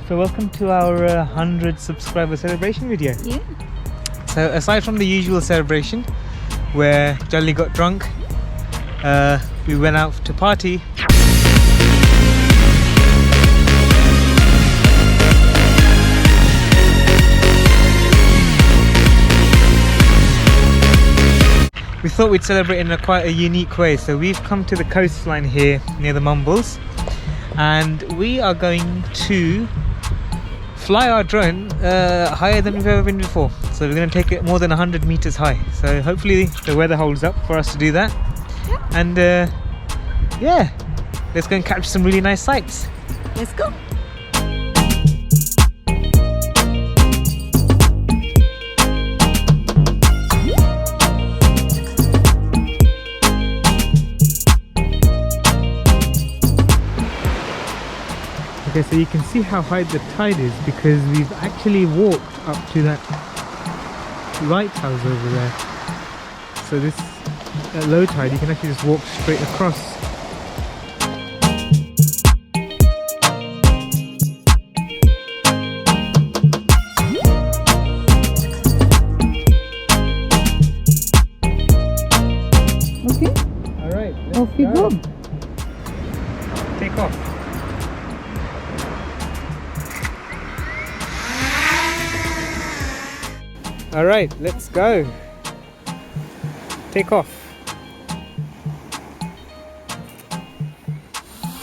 So welcome to our 100 subscriber celebration video. Yeah. So aside from the usual celebration where Jalli got drunk, we went out to party. We thought we'd celebrate in quite a unique way, so we've come to the coastline here near the Mumbles, and we are going to fly our drone higher than we've ever been before. So we're going to take it more than 100 meters high. So hopefully the weather holds up for us to do that. Yeah. And yeah, let's go and capture some really nice sights. Let's go. Okay, so you can see how high the tide is because we've actually walked up to that lighthouse over there. So this at low tide you can actually just walk straight across. Okay. Alright, Off you go. Take off. Alright, let's go. Take off.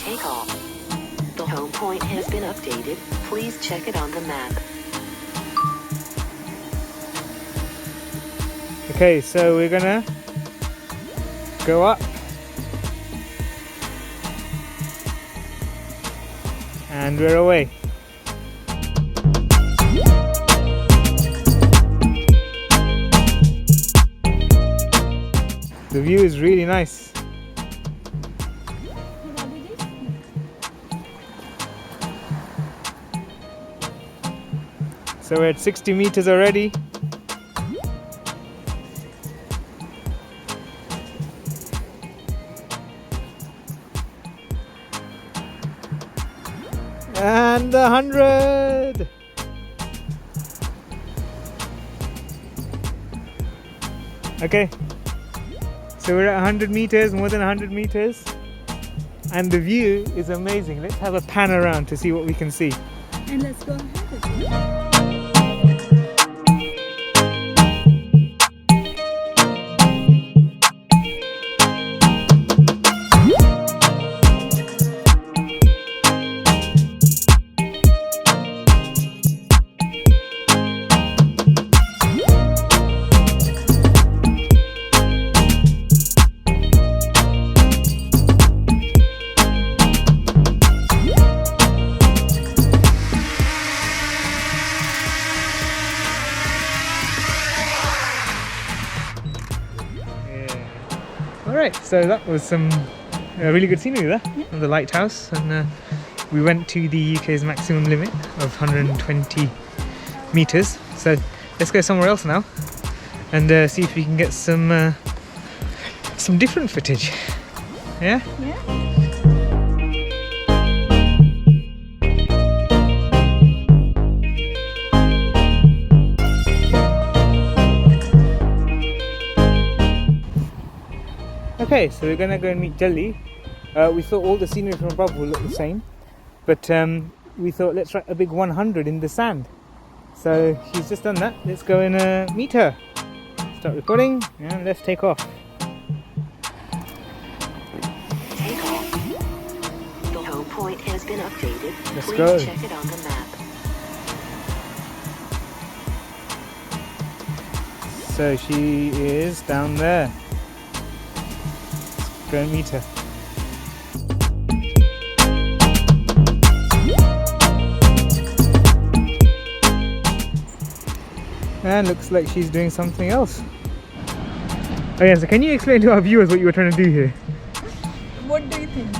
Take off. The home point has been updated. Please check it on the map. Okay, so we're gonna go up. And we're away. The view is really nice. So we're at 60 meters already. And 100. Okay. So we're at 100 meters, more than 100 meters, and the view is amazing. Let's have a pan around to see what we can see. And let's go ahead. Alright, so that was some really good scenery there on the lighthouse, and we went to the UK's maximum limit of 120 meters. So let's go somewhere else now and see if we can get some different footage. Yeah? Yeah. Okay, so we're gonna go and meet Jalli. We thought all the scenery from above will look the same, but we thought let's write a big 100 in the sand. So she's just done that. Let's go and meet her. Start recording and let's take off. Take off. The home point has been updated. Let's Please go. check it on the map. So she is down there. Let's go and meet her. And looks like she's doing something else. Oh yeah, so can you explain to our viewers what you were trying to do here? What do you think?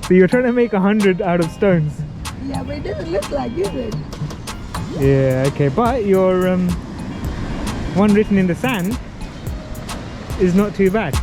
So you're trying to make 100 out of stones. Yeah, but it doesn't look like, is it? Yeah, okay, but your one written in the sand is not too bad.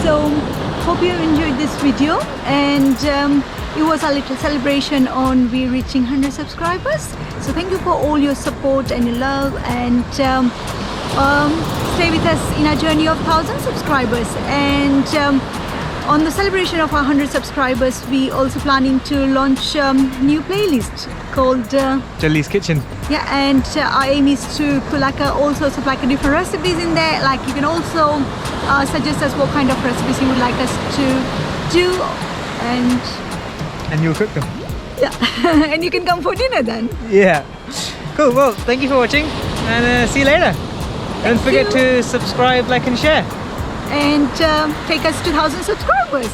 So hope you enjoyed this video, and it was a little celebration on we reaching 100 subscribers. So thank you for all your support and your love, and stay with us in our journey of 1,000 subscribers. And on the celebration of our 100 subscribers, we also planning to launch new playlist called Jalli's Kitchen. yeah, and our aim is to put like all sorts of like different recipes in there. Like you can also suggest us what kind of recipes you would like us to do, And you'll cook them. yeah, and you can come for dinner then. Yeah. Cool. Well, thank you for watching, and see you later. Don't forget you. to subscribe, like, and share. And take us to 1,000 subscribers.